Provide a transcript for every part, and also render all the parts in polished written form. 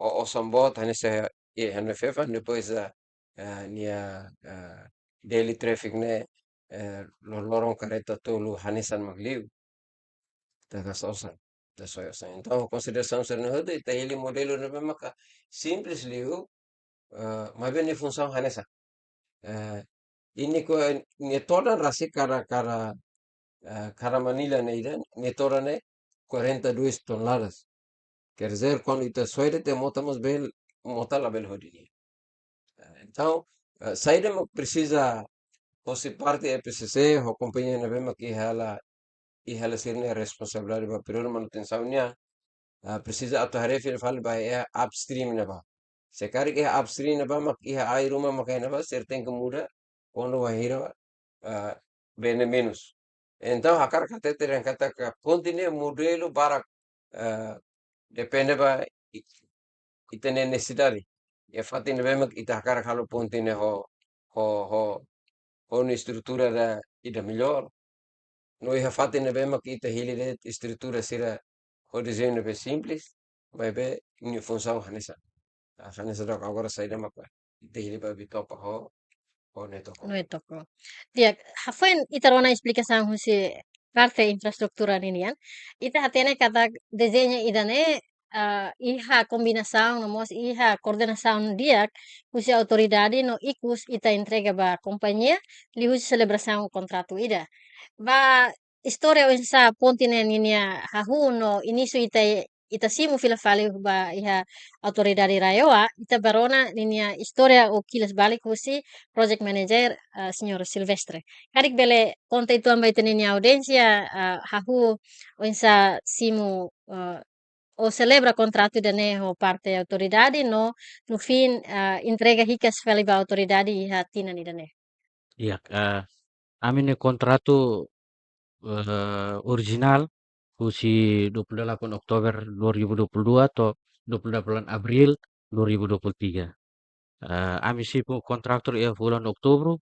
o sambot hanya saya hanya fefa depois nia daily traffic ne lorong kareta tolu hanisan magliu tagasosan tasoyosan. Então consideração ser no hodo ita hili modelo na maka simples liu mas bem função hanesa. Ini ko ni toda rasi cara Manila ne ida ni toda ne 42 toneladas. Quer dizer, quando ita soide te motamos bel mota la bel hodini. Então, saída precisa fosse parte da EPCC, a companhia na bema que ela ser responsabilidade para período de manutenção nia precisa atuar fil fal ba é upstream na ba. Se cari que upstream na ba mak iha ai ruma makai na ba ser tem que muda quando vai hira bene menos. Então, a cara kata ter kata ka continue modelo para depende ba itene necessidade. E fatti na bema ita cara kalau continue ho ho una struttura da ida melhor. Noi fatti na bema que ita hili de estrutura sira o desenho be simples, mas be in função hanesa. Hanesa dok agora saída maka ita hili ba bitopa ho netoko. No è tocco. Dia, hafoin itarona explicação husi parte infraestrutura ninian. Ita hatene kata desenho idane iha combinação no mos iha coordenação dia husi autoridade no ikus ita entrega ba companhia li husi celebração contrato ida. Ba história o sa ponte ninia hahu no início ita simu fila fale ba iha autoridade raioa ita barona ninia história o kilas balik husi project manager Signor Silvestre. Karik bele konta itu amba itu ninia audiência hahu o insa simu o celebra contrato dane ho parte autoridade no fin entrega hikas fali ba autoridade iha tina ni dane. Iya, amine kontratu original usi 28 Oktober 2022 atau 28 April 2023. Ami sipu kontraktor ia bulan Oktober.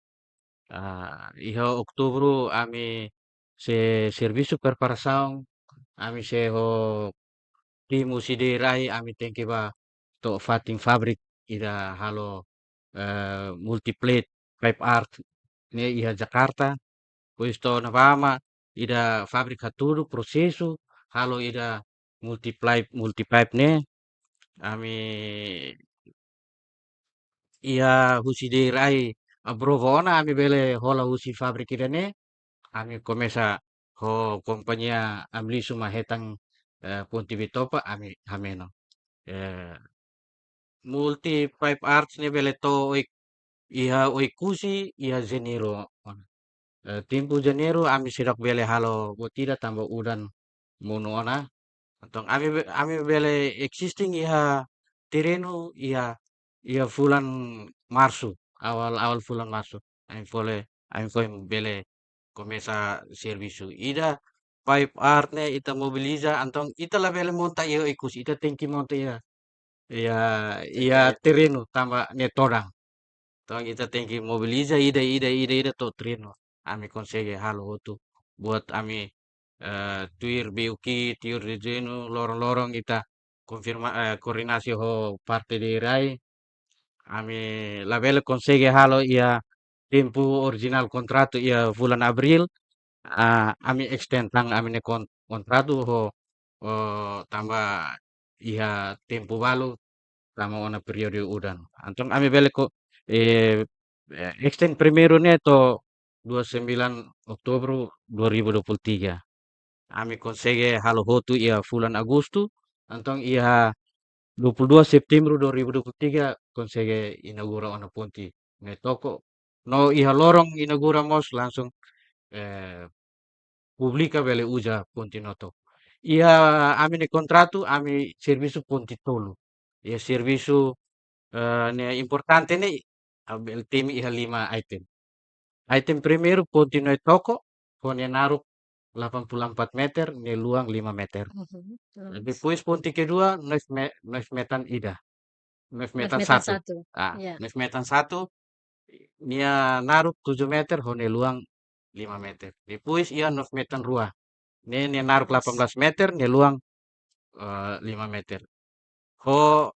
Iha Oktober ami se serviço preparação, ami se ho timu siderai ami tengke ba to fating fabrik ida halo multiplate pipe art ne iha Jakarta. Pois to na pama ida fabrik haturu prosesu halo ida multipipe ne ami ia husi derai abrovona ami bele hola husi fabrik ida ne ami komesa ho kompanya amli suma hetang punti bitopa ami hameno. Eh, multi pipe arts ne bele to iha kusi iha zeniro. Tempo Janeiro ami sidak bele halo botida tambah udan mono ona. Antong ami bele existing iha tereno iha fulan Marsu awal fulan Marsu. Ami fole bele komesa servisu. Ida pipe art ne ita mobiliza antong ita la bele monta iha ikus ita tengki monta iha iha tereno tambah netodang. Tong ita tengki mobiliza ida to treno. Ami konsege halo hotu buat ami tuir biuki tiur rejenu lorong-lorong ita koordinasi ho parte di rai ami label konsege halo ia tempo original kontratu ia bulan April ami extend tang ami ne kontratu ho tambah ia tempo balu tama ona periode udan. Antong ami bele ko eh, extend primero neto 29 Oktober 2023. Ami konsege halo hotu ia bulan Agustus. Antong ia 22 September 2023 konsege inaugura ona ponti ne toko. No iha lorong inaugura mos langsung eh, publika bele uja ponti noto. Ia ami ne kontratu ami servisu ponti tolu. Ia servisu ne importante ne abel temi iha 5 item. Item primeiro ponti noi toko pone naruh 84 meter ne luang 5 meter. Depois ponti kedua nois metan ida. Nois metan Metan satu. satu. Ya. Nois metan satu nia naruh 7 meter hone luang 5 meter. Depois ia nois metan rua. Ne naruh 18 meter ne luang 5 meter. Ho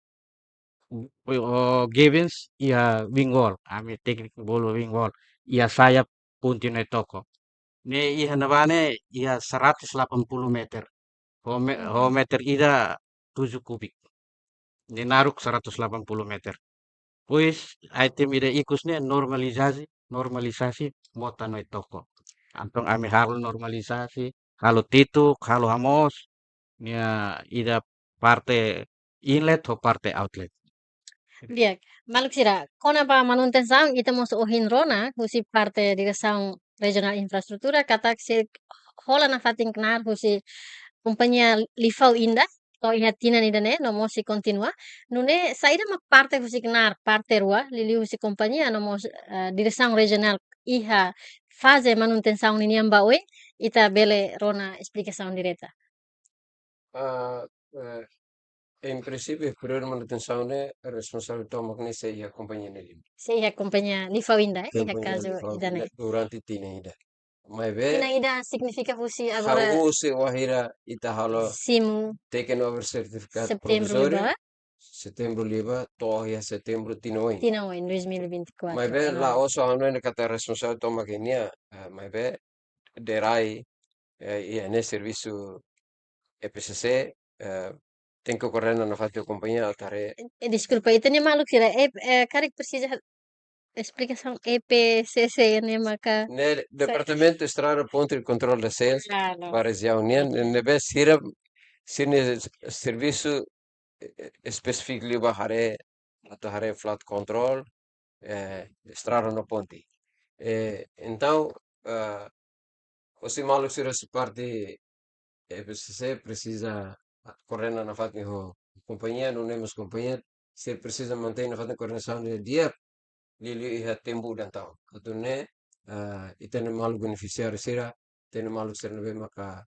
Gibbons ia Wingwall, ami teknik bolu Wingwall, ia sayap punti nai toko. Ne iha nabane ia 180 meter. Ho meter ida 7 kubik. Ne naruk 180 meter. Puis item ida ikusnya normalisasi mota nai toko. Antong ami harus normalisasi, kalau tituk, kalau hamos, nia ida parte inlet ho parte outlet. Biak, maluk sira, kona ba manutenção itamos ohin rona, husi parte direção regional infraestrutura, katak se hola na fatin knar husi companhia Lifau Indah, to iha tina ni dane, no mo si continua, nune saída ma parte husi knar, parte rua, lili husi companhia, no mo direção regional iha fase manutenção ni niamba oi, ita bele rona explicação direta. Ah, em princípio, superior de manutenção é responsável de tomar nessa e a companhia nele. Se iha companhia Lifau Indah, iha Companhia caso idane. durante tina ida. Mas vê, Tina ida significa husi agora hau se wahira ita halo simu taken over certificado setembro provisório, liba, setembro liba, toa setembro tinoin. tina o em 2024. Mas vê, lá oso hanu ne kata responsável de tomar kenia, mas vê, derai, e ne serviço EPCC, tem que ocorrer na fatio companhia altare. Desculpa, itu nih malu kira, Karik precisa explicação EPCC, né, maka... Nel Departamento Estrada Ponto de Controle de Sales, Ah, não. para a União, nebe sirne serviço específico liba hare, ato hare flat control, estrada no ponti. Então, você malu sira se parte EPCC precisa correr na fatni ho companhia, não temos companhia, se precisa manter na fatni coordenação de dia, lili iha tembu dan tau. Atau ne, itene malu beneficiário sira, tene malu serna be maka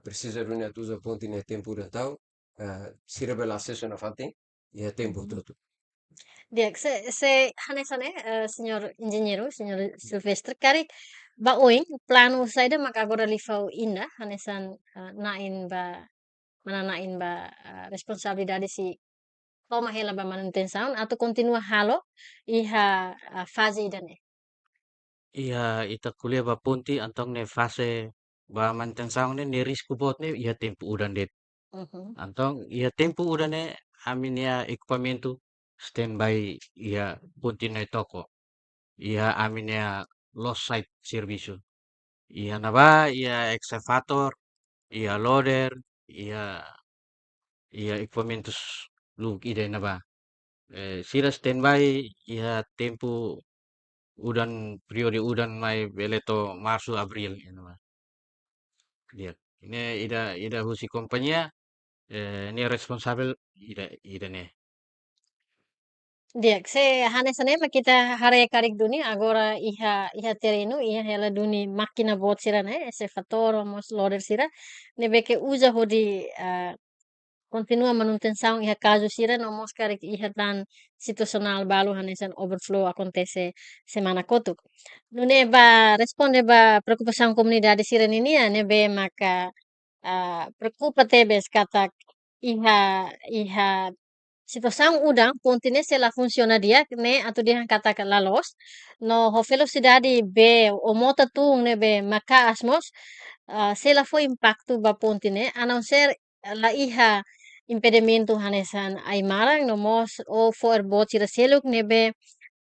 precisa dunia tuza ponti ne tempo dan tau, sira bela acesso na fatni, iha tempo todo. Dia, se hanesane, senhor engenheiro, senhor Silvestre, Karik, ba oing, plano saida maka agora lifau inda, hanesan nain ba, mana nain ba responsabilidade si toma hela ba manutenção, atau continua halo, iha fase idane. Ia ita kuliah ba punti antong ne fase ba manutenção ne ne risco bot ne ia tempo udan det. Antong ia tempo udan ne amin ia equipamento standby ia punti ne toko. Ia amin ia lost site serviço. Ia naba ia excavator, ia loader, ia equipamentos lug ide naba. Sira standby ia tempo udan periode udan mai beleto março abril ino mah. Dia ini ida husi kompanya ini responsabel ida ne. Dia, se hanesane ma kita hare karik duni agora iha terenu iha hela duni makina bot sira ne excavator mos loader sira ne beke usa hodi continua manutenção iha caso sira no mos karik iha tan situacional balu hanesan overflow acontece semana kotuk. Nune ba responde ba preocupação comunidade sira ninia ne be maka preocupa tebes katak iha situação udang pontine se la funciona dia ne atau dia kata lalos no ho velocidade be o mota tung ne be maka asmos se la foi impacto ba pontine a não ser la iha impedimento hanesan ai marang no mos o for bot sira seluk ne be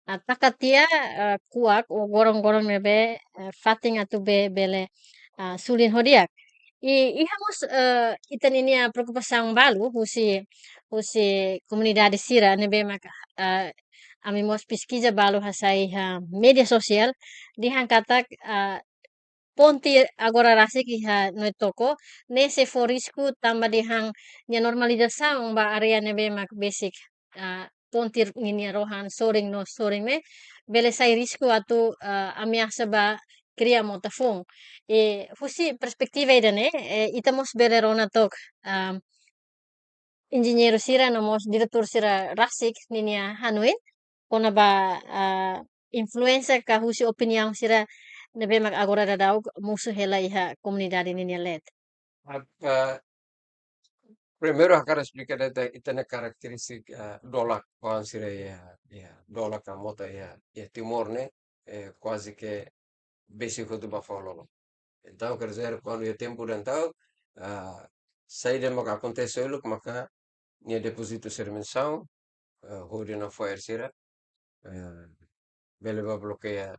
takatia kuak o gorong-gorong ne be fating atau be bele sulin hodiak ihamos itan ini preocupação balu husi comunidade sira ne be maka ami mos pesquisa balu hasai media sosial dihan katak ponti agora rasik iha no toko nesse for risco tamba dihang nia normalização ba area ne be mak basic ponti ini rohan soring no soring me bele sai risco atu ameaça ba cria motafong husi perspektiva ida ne itamos bele rona tok engenheiro sira nomos diretor sira rasik ninia hanuin kona ba influencer ka husi opinião sira nebe mak agora dadau musuh hela iha komunidade ninia let. Primeiro a cara explicar itane karakteristik dolak ansira ya dolak a mota ya Timor né quase que basic do Bafalolo. Então quer dizer quando é tempo de então saída maka acontece o maka nia deposito ser mensal hori na foi sira bele ba bloqueia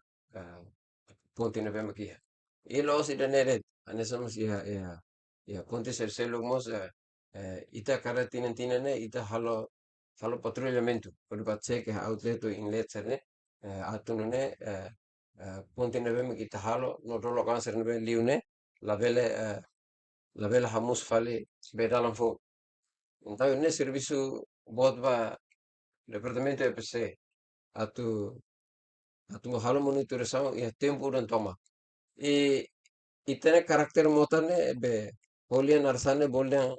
ponti na bema kia. E los ida neret anesamos ya ponti ser selo mos ita cara tinene ita halo patrulhamento por batse que outlet inlet serne atunune ponti na bema kita halo no rolo cancer na bema liune la vela hamus fale bedalam fo. Então ne serviço bot ba departamento EPC atu atu halo monitoração e tempo dan toma. E itene karakter motane be bolian arsane bolian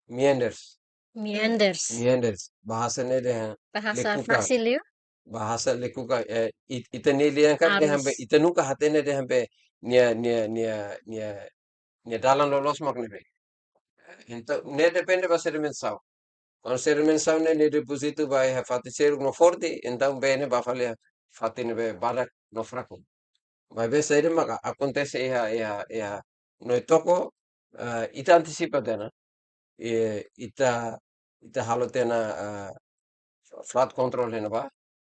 meanders Meanders. meanders bahasane de Bahasa lekuka Frasilio, bahasa lekuka itene lian kan de hambe arus. itenuka hatene de hambe nia nia dalan lolos makne be. Então ne depende ba ser mensal. Quando ser mensal ne deposito vai fati ser no forte então bene ba fale fati ne be badak no fraco. Mas vezes aí maka acontece no toco ita anticipa tena ita halo tena flat control hena ba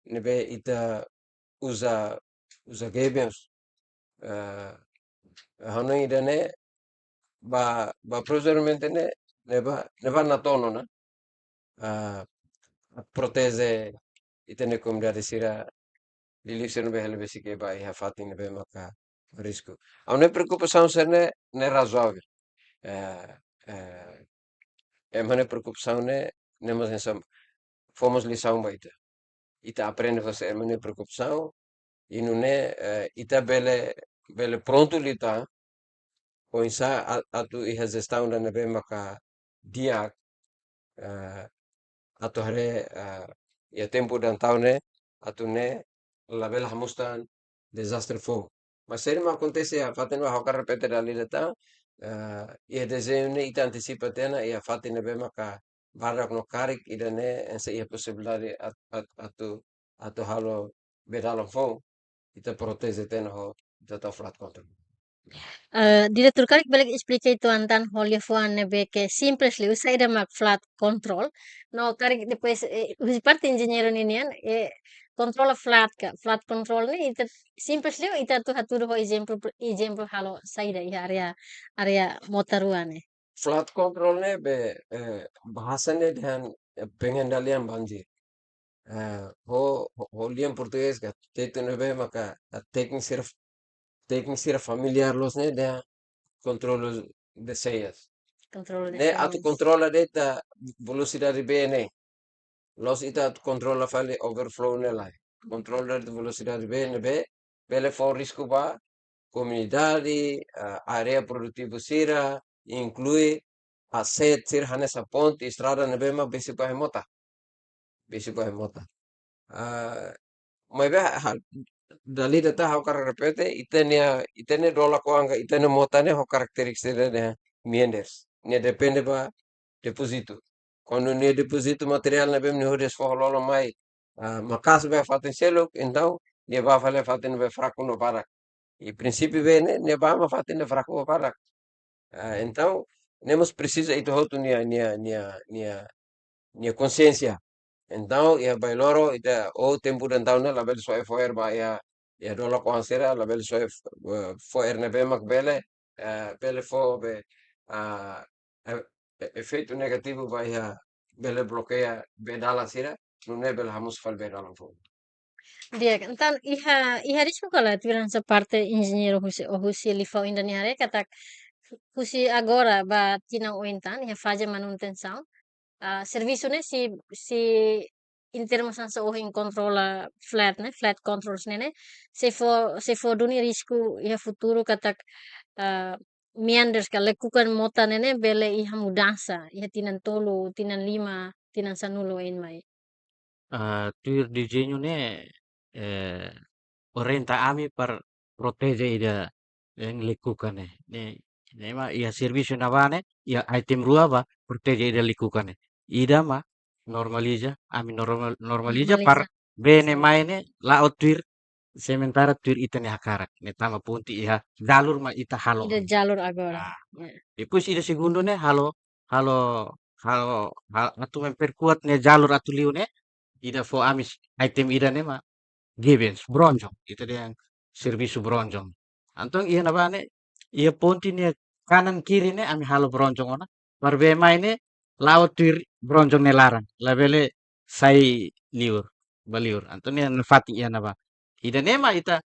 nebe ita usa usa gabions hano idane ba procedurmente neba na tono na uh, proteze itene comunidade sira lilixer nebe helbe sike ba iha fati nebe maka risco. A minha preocupação serne ne razoável. É uma preocupação né mas essa fomos lição baita ita aprende você é uma preocupação e não é ita bele pronto lita coinsa atu iha gestão da nebe maka dia atu hare ia tempo dan tau ne atu ne la bela hamustan desastre fo mas se ma acontece a faten wa hokar repete dali data ia desenho ne ita antecipa tena ia faten nebe maka barak no karik ida ne ense ia possibilidade atu halo bedalo fo ita proteze tena ho ita flat control. Diretor Karik balik explica itu antan holia fuan beke simples liu saída mak flat control. No Karik depois usi parte engenheiro ninian controla flat ka flat control ni ita simples liu ita tu haturu ho exemplo halo saída i area motaruane. Flat control ne be bahasa ne dengan pengendalian banjir. Liam português ka teto ne be maka teknik sira familiar los ne de controle de seias. Control Ne atu de controla data velocidade bene. Los ita atu controla fale overflow ne lai. Controla de velocidade bene be bele for risco ba comunidade, area produtivo sira, inclui aset sir hanesa ponte, estrada ne bema besi pa hemota. Besi pa hemota. Mai be dali data hau kar repete itene dola ko anga itene motane ho karakteristik de mienders. Ne depende ba deposito. Quando ne deposito material na bem ne hodes fo lolo mai makas be faten seluk então ne ba fale faten be fraco no para. E princípio bene ne ba ma faten ne fraco no para. Então nemos precisa itu hotu nia consciência. Então ia bailoro ita o tempo dan tauna la bel soe foer ba ia dola ko ansera la bel soe foer ne be mak bele bele fo be ah, efeito negativo ba ia bele bloqueia be dala sira non è bel hamus fal be dala fo. Dia entan iha risco kala tiran sa parte engenheiro husi lifau indaniare kata husi agora ba tinang ointan iha faja manutenção. Serviço né se in termos sa ohin controla flat né flat controls né se for duni risco iha futuro katak meanders ka lekukan mota né bele iha mudança iha tinan tolo tinan lima tinan sanulo in mai. Tuir disenyo ne orenta ami per protegge ida yang lekukan ne ma ia servicio navane ia item rua ba proteggere ida likukan. Ida ma normaliza, ami normaliza par Normaliza. bene maine laut tuir sementara tuir ita ne hakarak. Ne tama punti iha jalur ma ita halo. Ida jalur agora. Ah, Ya. depois ida segundo ne halo halo halo atu memperkuat ne jalur atu liu ne ida fo amis item ida ne ma Gibbons, bronjong. Itu dia yang servisu bronjong. Antong iya na bane, iya ponti ne kanan kiri ne ami halo bronjong ona. Barbema ini laut tuir bronjong ne larang. Labele sai liur, baliur. Antong ne nefati iya na ba. Ida nema ita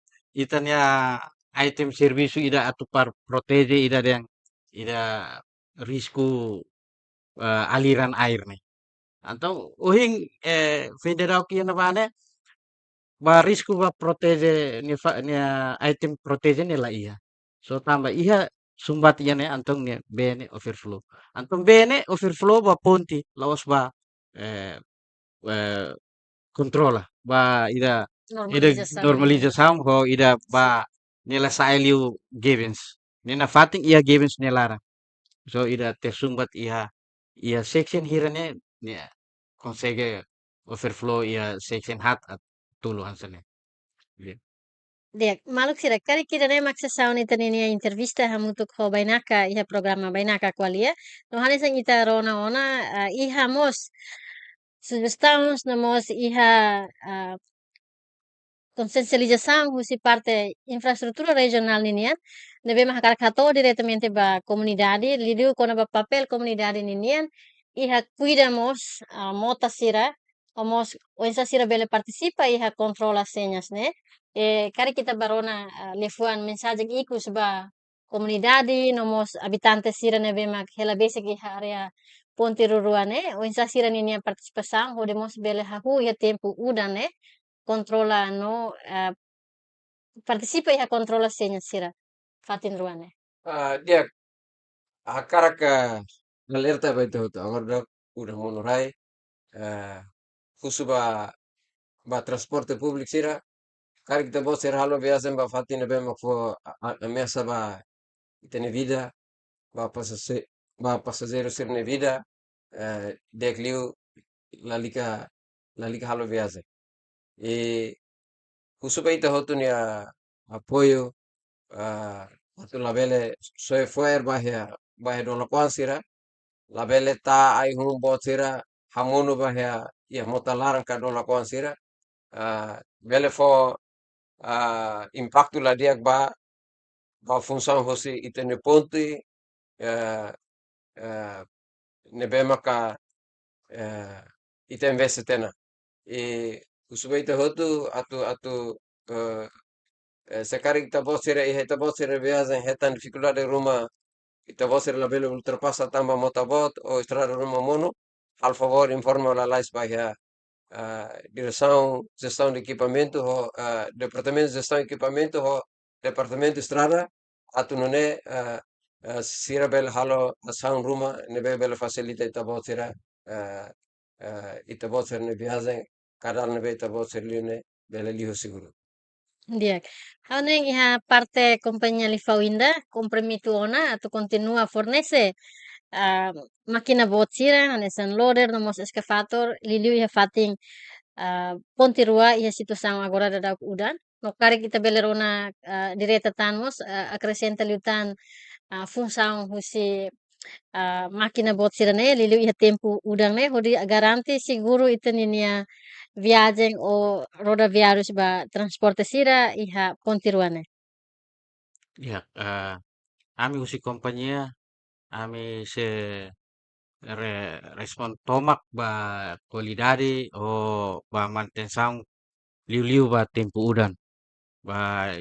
nya item servisu ida atu par protege ida yang ida risku aliran air ne. Antong uhing federal kia na bane ba risco ba protege nia item protege nila iya. So tamba iha sumbat iya ne antong ne bene overflow. Antong bene overflow ba ponti lawas ba eh, eh, controla ba ida Normalização. normalização ho ida ba nila sa liu givens. Nina fating iya givens nilara. So ida tersumbat iha section hirane nia konsege overflow ia section hat at tuluhan sene. Iya. Dia, maluk sira kari kira ne maksa saun ita nini intervista hamutuk ho bainaka iha programa bainaka kwalia. No hane sang ita rona ona iha mos sugestões na mos iha consensualização husi parte infraestrutura regional ninian deve mahakar kato diretamente ba comunidade lidiu kona ba papel comunidade ninian iha cuidamos mota sira omos oensa sira bele participa iha controla senhas né kari kita barona lefuan mensagem ikus ba comunidade nomos habitantes sira nebe mak hela basic iha area ponte ruruane oensa sira ninia participação hodemos bele hahu iha tempo udan né controla no participa iha controla senhas sira fatin ruane. Dia hakarak alerta ba ito agora udah monorai khusus ba transporte publik sira kari kita bawa sira halo biasa ba fatin be mak fo mesa ba itene vida ba passageiro sir ne vida dek liu lalika lalika halo biasa e khusus ba ita hotu ni apoio atu labele soe fuer bahia dona kwansira labele ta ai hum botira hamunu bahia ya mota larang ka dona kwansira bele fo impactu la diak ba função hosi itene ponti uh, uh, ne bema ka ita investe tena e kusuba ita hotu atu sekarang kita bosira ita bosira viaja hetan dificuldade ruma ita bosira la bele ultrapassa tamba motabot ou estrada ruma mono al favor informa la lais bahia direção gestão de equipamento departamento de gestão de equipamento departamento de estrada atu nune sira bel halo asaun ruma nebe bel facilita ita bosira ita bosira ne viaja kadal nebe ita bosira liune bele liho seguro. Dia. Hauning iha parte companhia Lifauinda compromito ona atu continua fornece máquina botsira anesan loader nomos excavator liliu iha fating ponti rua iha situação agora da udan no kari kita belerona direta tanmos acrescenta liutan função husi máquina botsira ne liliu iha tempo udang ne hodi garanti seguro itaninia viagem ou rodoviários ba transporte sira iha ponti ruane. Ya, ami usi kompanhia, ami se respon tomak ba qualidade o ba manutenção liu-liu ba tempo udan. Ba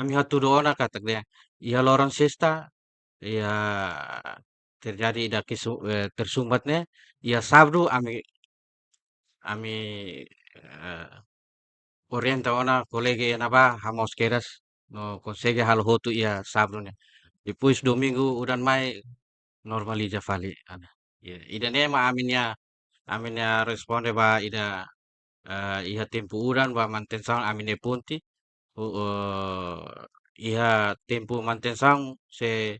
ami hatu doona katak dia. Ia loron sesta, ia terjadi ida tersumbatnya. Ia sabdu ami orienta ona kolege naba hamos keras no consegue hal hotu ia sabdunya. Depois domingo udan mai normaliza fali ana. Ya, ida nema aminya responde ba ida iha tempo udan ba manutenção amine punti iha tempo manutenção se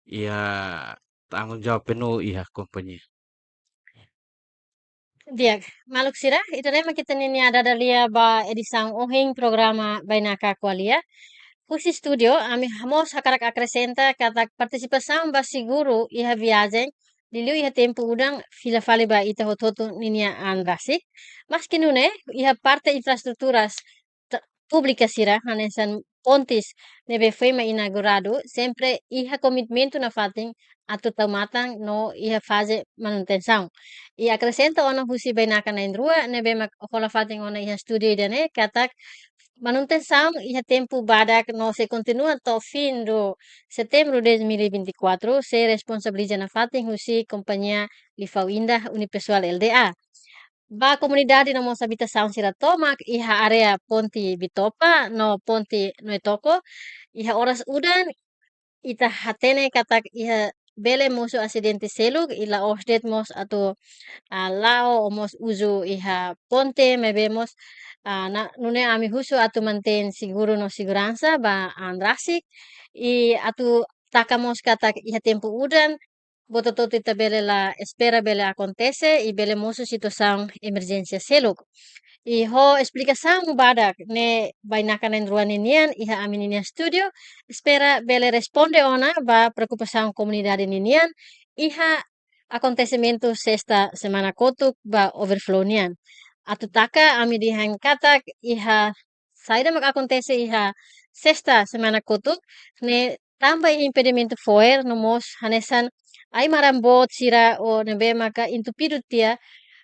iha tanggung jawab penuh iha kompanya. Dia maluk sira ita nema kita nini ada dalia ba edisang ohing programa bainaka kualia. Husi studio ami hamos hakarak acrescenta kata participação ba seguro iha viagem liliu iha tempo udang fila fale ba ita hototo ninia andrasi. Mas kinune iha parte infraestruturas públicas sira hanesan pontes nebe foi inaugurado sempre iha commitmento na fating atau matang no iha fase manutenção. E acrescenta ona husi bainaka na indrua nebe mak okola fating ona iha studio idane katak manutenção iha tempo badak no se continua até o fim do setembro de 2024 se responsabiliza na fating husi companhia Lifau Indah Unipessoal LDA. Ba comunidade na moça habitação sira tomak iha area Ponte Bitopa no Ponte Noetoko iha oras udan ita hatene katak iha bele moso acidente selug ila osdet mos atau lao omos uso iha ponte mebemos na nune ami huso atu mantén seguro no segurança ba andrasik e atu takamos katak iha tempo udan bototot ita bele la espera bele acontece e bele moso situação emergência selug. E ho explicação badak ne bainaka na ruaninian iha amininian studio espera bele responde ona ba preocupação comunidade ninian iha acontecimento sexta semana kotuk ba overflow nian. Atutaka ami dihan katak iha saída mak acontece iha sexta semana kotuk ne tambah impedimento foer no mos hanesan ai marambot sira o nebe maka intupido tia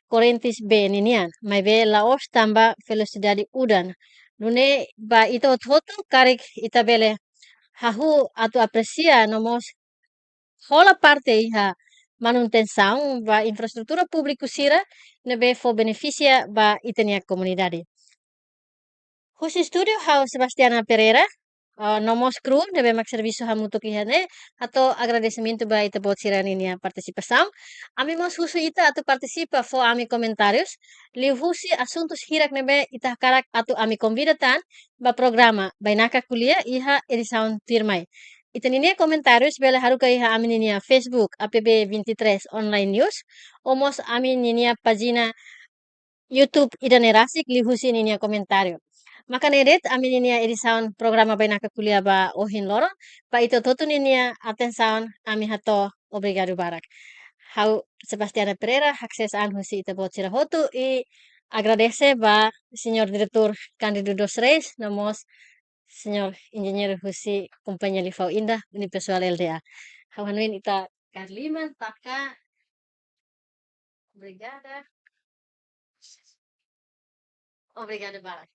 correntes beninian, mas be laos tamba velocidade udan. Nune ba ito hoto karik itabele hahu atu aprecia nomos rola parte iha manutenção ba infraestrutura pública sira nebe fo beneficia ba itania comunidade. Husi studio hau Sebastiana Pereira, nomos cru nebe mak serviço hamutuk ihane atau agradecimento ba ita bot sira ninia participação. Ami mos husu ita atau participa fo ami comentários. Liu husi assuntos hirak nebe ita karak atau ami convidatan ba programa bainaka kuliah iha edição tirmai. Ita ninia comentários bela haruka iha ami ninia Facebook APB 23 online news. Omos ami ninia pagina YouTube idanerasik liu husi ninia comentário. Maka nedet ami ninia edição programa bainaka kuliah ba ohin loro pa ito toto ninia atenção ami hato obrigado barak. Hau Sebastiana Pereira akses an husi ita bot sira hotu e agradece ba senhor diretor Cândido dos Reis namos senhor engenheiro husi companhia Lifau Indah Unipessoal LDA. Hau hanuin ita Carliman taka obrigada. Obrigada barak.